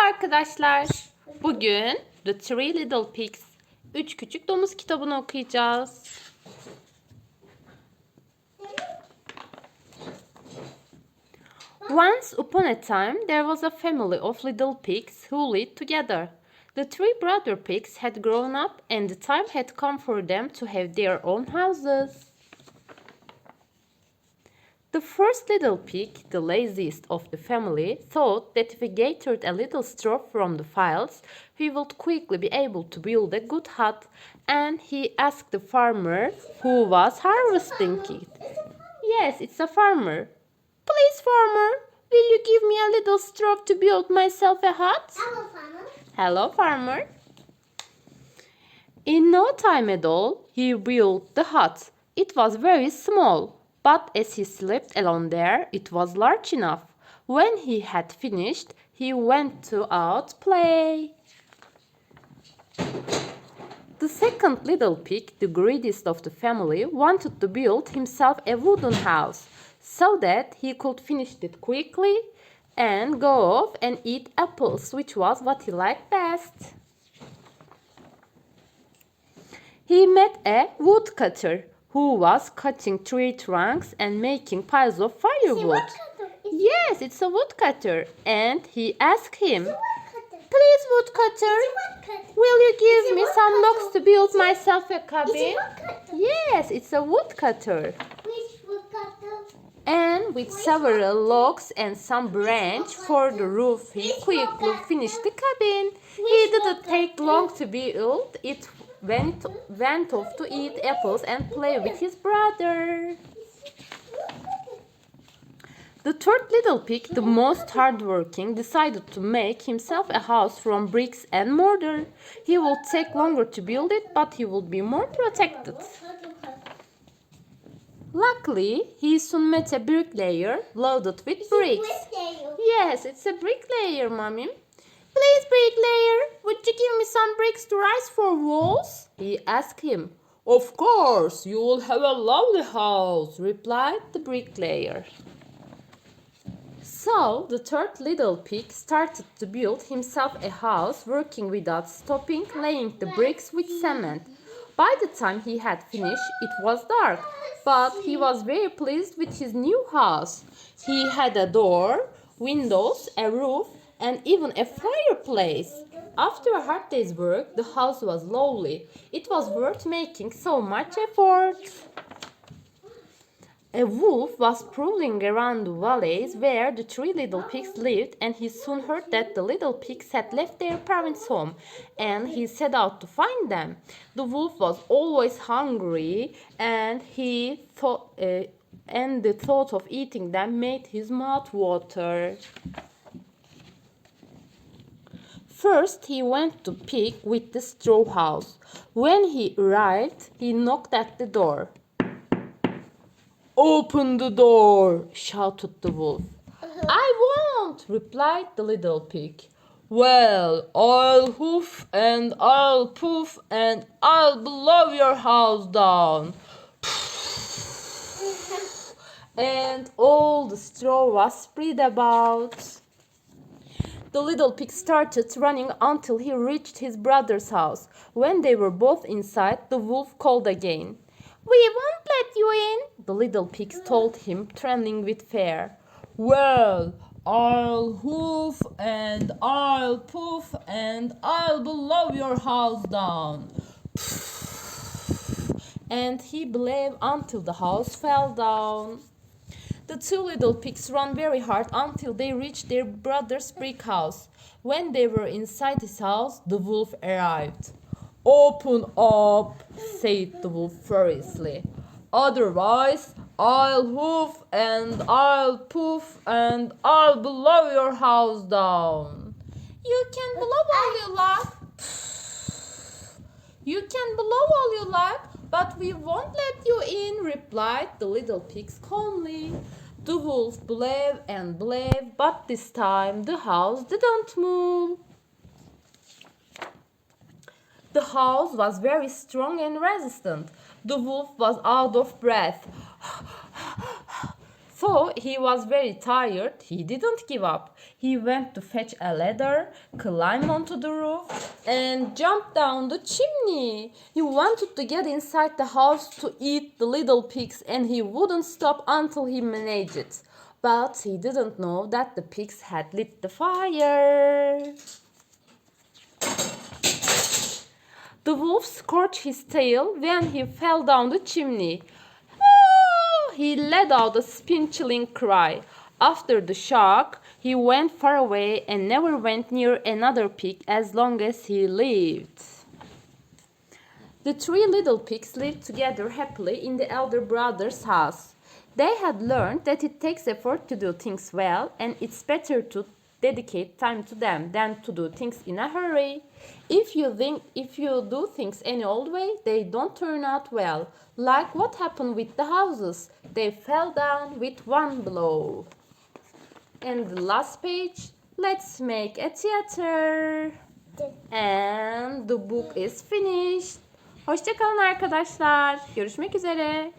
arkadaşlar. Bugün The Three Little Pigs, Üç Küçük Domuz kitabını okuyacağız. Once upon a time there was a family of little pigs who lived together. The three brother pigs had grown up and the time had come for them to have their own houses. The first little pig, the laziest of the family, thought that if he gathered a little straw from the fields, he would quickly be able to build a good hut, and he asked the farmer who was harvesting it. Yes, it's a farmer. Please, farmer, will you give me a little straw to build myself a hut? Hello, farmer. Hello, farmer. In no time at all, he built the hut. It was very small, but as he slept alone there, it was large enough. When he had finished, he went to out play. The second little pig, the greediest of the family, wanted to build himself a wooden house so that he could finish it quickly and go off and eat apples, which was what he liked best. He met a woodcutter who was cutting tree trunks and making piles of firewood. Yes, it's a woodcutter. And he asked him, "Please, woodcutter, will you give me some logs to build myself a cabin?" Yes, it's a woodcutter. Which woodcutter? And with several logs and some branch for the roof, he quickly finished the cabin. He didn't take long to build it. Went off to eat apples and play with his brother. The third little pig, the most hardworking, decided to make himself a house from bricks and mortar. He would take longer to build it, but he would be more protected. Luckily, he soon met a bricklayer loaded with bricks. Yes, it's a bricklayer, Mommy. "Please, bricklayer, would you give me some bricks to rise for walls?" he asked him. "Of course, you will have a lovely house," replied the bricklayer. So the third little pig started to build himself a house, working without stopping, laying the bricks with cement. By the time he had finished, it was dark, but he was very pleased with his new house. He had a door, windows, a roof, and even a fireplace. After a hard day's work, the house was lovely. It was worth making so much effort. A wolf was prowling around the valleys where the three little pigs lived, and he soon heard that the little pigs had left their parents' home, and he set out to find them. The wolf was always hungry, and the thought of eating them made his mouth water. First, he went to pig with the straw house. When he arrived, he knocked at the door. "Open the door!" shouted the wolf. "I won't!" replied the little pig. "Well, I'll hoof and I'll poof and I'll blow your house down." And all the straw was spread about. The little pig started running until he reached his brother's house. When they were both inside, the wolf called again. "We won't let you in," the little pigs told him, trembling with fear. "Well, I'll hoof and I'll poof and I'll blow your house down." And he blew until the house fell down. The two little pigs ran very hard until they reached their brother's brick house. When they were inside his house, the wolf arrived. "Open up," said the wolf furiously. "Otherwise, I'll hoof and I'll poof and I'll blow your house down." "You can blow all you like. You can blow all you like, but we won't let you in," replied the little pigs calmly. The wolf blew and blew, but this time the house didn't move. The house was very strong and resistant. The wolf was out of breath. Though he was very tired, he didn't give up. He went to fetch a ladder, climbed onto the roof, and jumped down the chimney. He wanted to get inside the house to eat the little pigs, and he wouldn't stop until he managed it. But he didn't know that the pigs had lit the fire. The wolf scorched his tail when he fell down the chimney. He let out a spine-chilling cry. After the shock, he went far away and never went near another pig as long as he lived. The three little pigs lived together happily in the elder brother's house. They had learned that it takes effort to do things well, and it's better to dedicate time to them than to do things in a hurry. If you do things any old way, they don't turn out well. Like what happened with the houses. They fell down with one blow. And the last page, let's make a theater. And the book is finished. Hoşça kalın arkadaşlar. Görüşmek üzere.